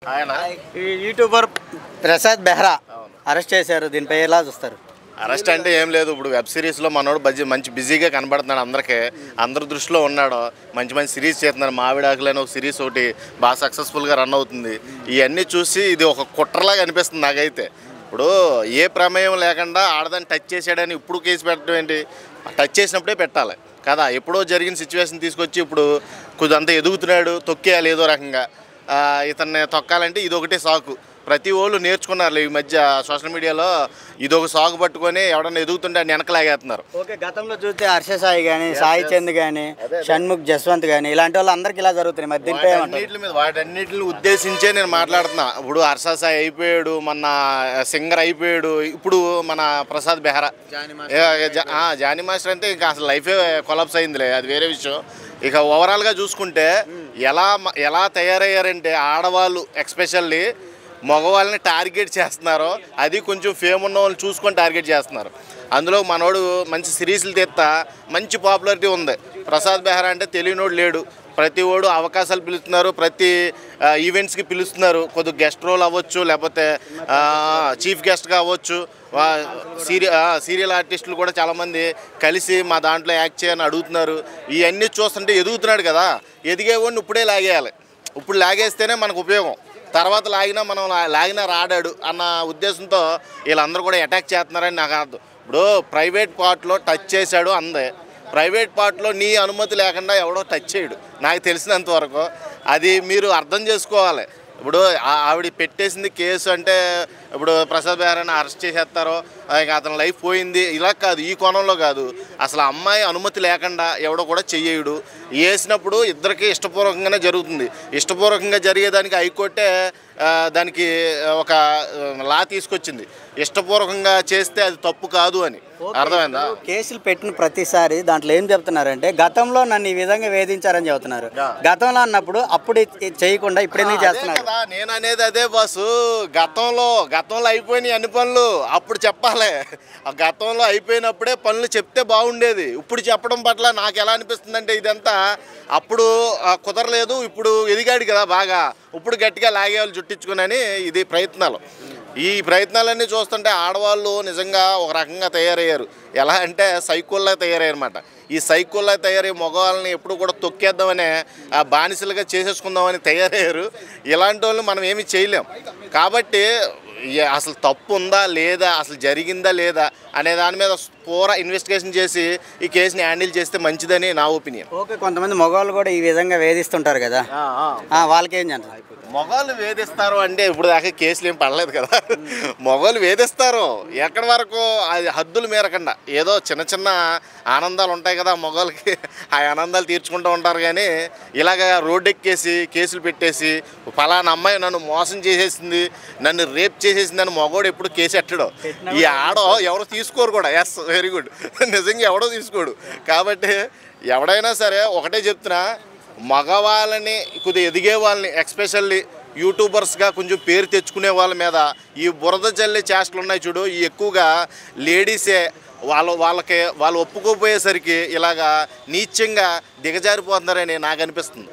ఆయన ఈ YouTuber Prasad Behra arrest చేశారు. దీనిపై ఎలా చూస్తారు? అరెస్ట్ అంటే ఏం లేదు. ఇప్పుడు వెబ్ సిరీస్లో మనోడు మంచి బిజీగా కనబడుతున్నాడు. అందరి దృష్టిలో ఉన్నాడు. మంచి సిరీస్ చేస్తున్నాడు. మావిడాకులు అనే ఒక సిరీస్ ఒకటి బాగా సక్సెస్ఫుల్గా రన్ అవుతుంది. ఇవన్నీ చూసి ఇది ఒక కుట్రలాగా అనిపిస్తుంది నాకైతే. ఇప్పుడు ఏ ప్రమేయం లేకుండా ఆడదాన్ని టచ్ చేసాడని ఇప్పుడు కేసు పెట్టడం ఏంటి? టచ్ చేసినప్పుడే పెట్టాలి కదా. ఎప్పుడో జరిగిన సిచ్యువేషన్ తీసుకొచ్చి ఇప్పుడు కొంచెంత ఎదుగుతున్నాడు, తొక్కేయాలి ఏదో రకంగా. ఇతన్ని తొక్కాలంటే ఇది ఒకటే సాకు. ప్రతి వాళ్ళు నేర్చుకున్నారు ఈ మధ్య సోషల్ మీడియాలో. ఇదొక సాగు పట్టుకొని ఎవడన్నా ఎదుగుతుంటే అని వెనకలాగేస్తున్నారు. ఓకే, గతంలో చూస్తే హర్ష సాయి కానీ, సాయి చంద్ కానీ, షణ్ముఖ్ జస్వంత్ కానీ ఇలాంటి వాళ్ళు అందరికి ఇలా జరుగుతున్నాయి. మరి దీనిపై వాటన్నిటిని ఉద్దేశించే నేను మాట్లాడుతున్నా. ఇప్పుడు హర్ష సాయి అయిపోయాడు, మన సింగర్ అయిపోయాడు. ఇప్పుడు మన ప్రసాద్ బెహ్రా జానీ మాస్టర్ అంటే ఇంకా అసలు లైఫే కొలాప్స్ అయిందిలే, అది వేరే విషయం. ఇక ఓవరాల్గా చూసుకుంటే ఎలా తయారయ్యారంటే ఆడవాళ్ళు ఎక్స్పెషల్లీ మగవాళ్ళని టార్గెట్ చేస్తున్నారో, అది కొంచెం ఫేమ్ ఉన్న వాళ్ళు చూసుకొని టార్గెట్ చేస్తున్నారు. అందులో మనోడు మంచి సిరీస్లు తీస్తా మంచి పాపులారిటీ ఉంది. ప్రసాద్ బెహ్రా అంటే తెలియనోడు లేడు. ప్రతి ఓడు అవకాశాలు పిలుస్తున్నారు, ప్రతి ఈవెంట్స్కి పిలుస్తున్నారు. కొద్దిగా గెస్ట్ రోల్ అవ్వచ్చు, లేకపోతే చీఫ్ గెస్ట్గా అవ్వచ్చు. సీరియల్ ఆర్టిస్టులు కూడా చాలామంది కలిసి మా దాంట్లో యాక్ట్ చేయని అడుగుతున్నారు. ఇవన్నీ చూస్తుంటే ఎదుగుతున్నాడు కదా. ఎదిగేవాడిని ఇప్పుడే లాగేయాలి. ఇప్పుడు లాగేస్తేనే మనకు ఉపయోగం. తర్వాత లాగినా రాడాడు అన్న ఉద్దేశంతో వీళ్ళందరూ కూడా అటాక్ చేస్తున్నారని నాకు అర్థం. ఇప్పుడు ప్రైవేట్ పార్ట్లో టచ్ చేశాడు అందే. ప్రైవేట్ పార్ట్లో నీ అనుమతి లేకుండా ఎవడో టచ్ చేయడు నాకు తెలిసినంత వరకు. అది మీరు అర్థం చేసుకోవాలి. ఇప్పుడు ఆవిడ పెట్టేసింది కేసు అంటే ఇప్పుడు ప్రసాద్ బెహ్రాని అరెస్ట్ చేసేస్తారో ఇక అతని లైఫ్ పోయింది ఇలా కాదు, ఈ కోణంలో కాదు. అసలు అమ్మాయి అనుమతి లేకుండా ఎవడో కూడా చెయ్యడు. వేసినప్పుడు ఇద్దరికి ఇష్టపూర్వకంగానే జరుగుతుంది. ఇష్టపూర్వకంగా జరిగేదానికి హైకోర్టే దానికి ఒక లా తీసుకొచ్చింది. ఇష్టపూర్వకంగా చేస్తే అది తప్పు కాదు అని. అర్థమైందా? కేసులు పెట్టిన ప్రతిసారి దాంట్లో ఏం చెప్తున్నారంటే గతంలో నన్ను ఈ విధంగా వేధించారని చెబుతున్నారు. గతంలో అన్నప్పుడు అప్పుడు చేయకుండా ఇప్పుడు ఎందుకు చేస్తున్నారు? నేను అనేది అదే బాసు. గతంలో అయిపోయినాయి అన్ని పనులు అప్పుడు చెప్పాలి. ఆ గతంలో అయిపోయినప్పుడే పనులు చెప్తే బాగుండేది. ఇప్పుడు చెప్పడం పట్ల నాకు ఎలా అనిపిస్తుంది అంటే ఇదంతా అప్పుడు కుదరలేదు, ఇప్పుడు ఎదిగాడు కదా బాగా, ఇప్పుడు గట్టిగా లాగేవాళ్ళు చుట్టించుకుని ఇది ప్రయత్నాలు. ఈ ప్రయత్నాలన్నీ చూస్తుంటే ఆడవాళ్ళు నిజంగా ఒక రకంగా తయారయ్యారు. ఎలా అంటే సైకోల్లా తయారయ్యారన్నమాట. ఈ సైకోల్లా తయారయ్యే మగవాళ్ళని ఎప్పుడు కూడా తొక్కేద్దామనే బానిసలుగా చేసేసుకుందామని తయారయ్యారు. ఇలాంటి వాళ్ళు మనం ఏమీ చేయలేం. కాబట్టి అసలు తప్పు ఉందా లేదా, అసలు జరిగిందా లేదా అనే దాని మీద పూరా ఇన్వెస్టిగేషన్ చేసి ఈ కేసుని హ్యాండిల్ చేస్తే మంచిదని నా ఒపీనియన్. ఓకే, కొంతమంది మగవాళ్ళు కూడా ఈ విధంగా వేధిస్తుంటారు కదా, వాళ్ళకేం చేస్తారు? మగవాళ్ళు వేధిస్తారు అంటే ఇప్పుడు దాకా కేసులు ఏం పడలేదు కదా. మగవాళ్ళు వేధిస్తారు ఎక్కడి వరకు, అది హద్దులు మేరకుండా. ఏదో చిన్న ఆనందాలు ఉంటాయి కదా మగవాళ్ళకి, ఆ ఆనందాలు తీర్చుకుంటూ ఉంటారు. కానీ ఇలాగ రోడ్డు ఎక్కేసి కేసులు పెట్టేసి ఫలానా అమ్మాయి నన్ను మోసం చేసేసింది, నన్ను రేప్ చేసేసింది అని మగవాడు ఎప్పుడు కేసు ఎట్టడు. ఈ ఆడో ఎవరు తీసుకోరు కూడా. Yes, very good. నిజంగా ఎవడో తీసుకోడు. కాబట్టి ఎవడైనా సరే ఒకటే చెప్తున్నా, మగవాళ్ళని కొద్దిగా ఎదిగే వాళ్ళని ఎక్స్పెషల్లీ యూట్యూబర్స్గా కొంచెం పేరు తెచ్చుకునే వాళ్ళ మీద ఈ బురద జల్లే చేష్టలు ఉన్నాయి చూడు, ఈ ఎక్కువగా లేడీసే వాళ్ళు ఒప్పుకోపోయేసరికి ఇలాగా నీచంగా దిగజారిపోతున్నారని నాకు అనిపిస్తుంది.